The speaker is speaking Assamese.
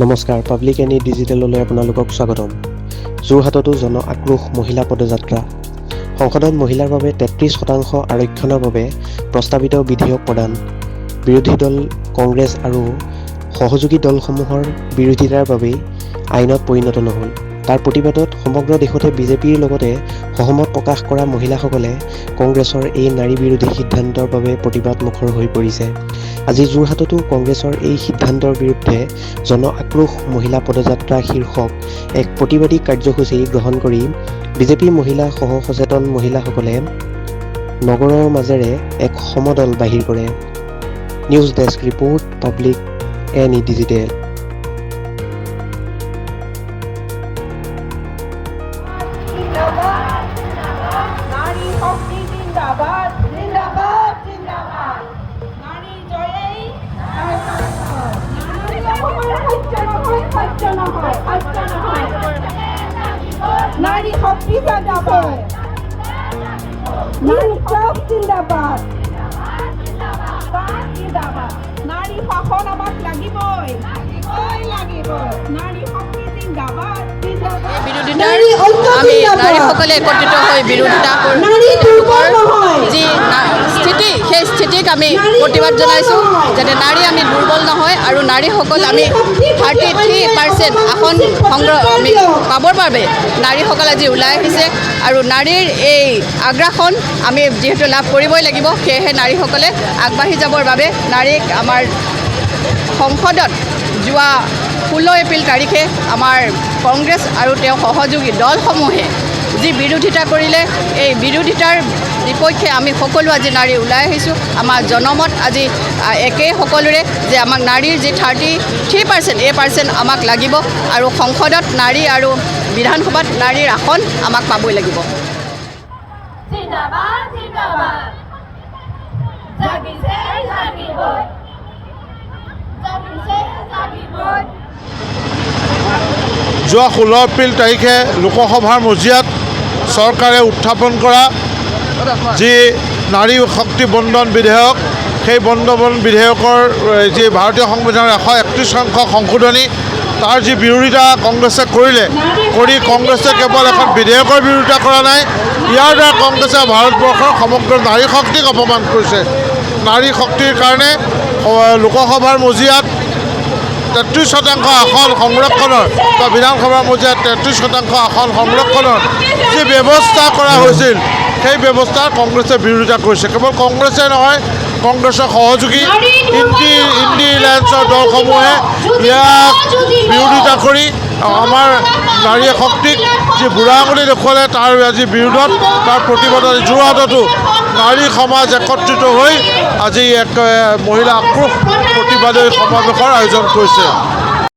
নমস্কাৰ, পাব্লিক এনি ডিজিটেললৈ আপোনালোকক স্বাগতম। যোৰহাটতো জন আক্ৰোশ মহিলা পদযাত্ৰা। সংসদত মহিলাৰ বাবে 33% আৰক্ষণৰ বাবে প্ৰস্তাৱিত বিধেয়ক প্ৰদান। বিৰোধী দল কংগ্ৰেছ আৰু সহযোগী দলসমূহৰ বিৰোধিতাৰ বাবেই আইনত পৰিণত নহ'ল। তাৰ প্ৰতিবাদত সমগ্ৰ দেশতে বিজেপিৰ লগতে সহমত প্ৰকাশ কৰা মহিলাসকলে কংগ্ৰেছৰ এই নাৰী বিৰোধী সিদ্ধান্তৰ বাবে প্ৰতিবাদমুখৰ হৈ পৰিছে। আজি যোৰহাটতো কংগ্ৰেছৰ এই সিদ্ধান্তৰ বিৰুদ্ধে জন আক্ৰোশ মহিলা পদযাত্ৰা শীৰ্ষক এক প্ৰতিবাদী কাৰ্যসূচী গ্ৰহণ কৰি বিজেপি মহিলা সহ সচেতন মহিলাসকলে নগৰৰ মাজেৰে এক সমদল বাহিৰ কৰে। News desk report, public any digital. নাৰী শক্তি জিন্দাবাদ, নাৰী চক জিন্দাবাদ, নাৰী শাসন আমাক লাগিবই, নাৰী শক্তি জিন্দাবাদ। বিৰোধিতাৰ আমি নাৰীসকলে একত্ৰিত হৈ বিৰোধিতা যি স্থিতি, সেই স্থিতিক আমি প্ৰতিবাদ জনাইছোঁ যাতে নাৰী আমি দুৰ্বল নহয় আৰু নাৰীসকল আমি 33% আসন সংগ্ৰহ আমি পাবৰ বাবে নাৰীসকল আজি ওলাই আহিছে আৰু নাৰীৰ এই আগ্ৰাসন আমি যিহেতু লাভ কৰিবই লাগিব, সেয়েহে নাৰীসকলে আগবাঢ়ি যাবৰ বাবে নাৰীক আমাৰ সংসদত যোৱা 16 এপ্ৰিল তাৰিখে আমাৰ কংগ্ৰেছ আৰু তেওঁ সহযোগী দলসমূহে যি বিৰোধিতা কৰিলে, এই বিৰোধিতাৰ বিপক্ষে আমি সকলো আজি নাৰী ওলাই আহিছোঁ। আমাৰ জনমত আজি একেই সকলোৰে যে আমাক নাৰীৰ যি 33% আমাক লাগিব আৰু সংসদত নাৰী আৰু বিধানসভাত নাৰীৰ আসন আমাক পাবই লাগিব। যোৱা 16 এপ্ৰিল তাৰিখে লোকসভাৰ মজিয়াত চৰকাৰে উত্থাপন কৰা যি নাৰী শক্তি বন্ধন বিধেয়ক, সেই বন্ধন বিধেয়কৰ যি ভাৰতীয় সংবিধানৰ 131 সংখ্যক সংশোধনী, তাৰ যি বিৰোধিতা কংগ্ৰেছে কৰি কংগ্ৰেছে কেৱল এখন বিধেয়কৰ বিৰোধিতা কৰা নাই, ইয়াৰ দ্বাৰা কংগ্ৰেছে ভাৰতবৰ্ষৰ সমগ্ৰ নাৰী শক্তিক অপমান কৰিছে। নাৰী শক্তিৰ কাৰণে লোকসভাৰ মজিয়াত 33% আসন সংৰক্ষণৰ বা বিধানসভাৰ মজিয়াত 33% আসন সংৰক্ষণৰ যি ব্যৱস্থা কৰা হৈছিল, সেই ব্যৱস্থাৰ কংগ্ৰেছে বিৰোধিতা কৰিছে। কেৱল কংগ্ৰেছে নহয়, কংগ্ৰেছৰ সহযোগী ইণ্ডি এলায়েন্সৰ দলসমূহে ইয়াক বিৰোধিতা কৰি আমাৰ নাৰী শক্তিক যি বুঢ়া আঙুলি দেখুৱালে, তাৰ আজি বিৰোধত, তাৰ প্ৰতিবাদত যোৰহাটতো নাৰী সমাজ একত্ৰিত হৈ আজি এক মহিলা আক্ৰোশ প্ৰতিবাদী সমাৱেশৰ আয়োজন কৰিছে।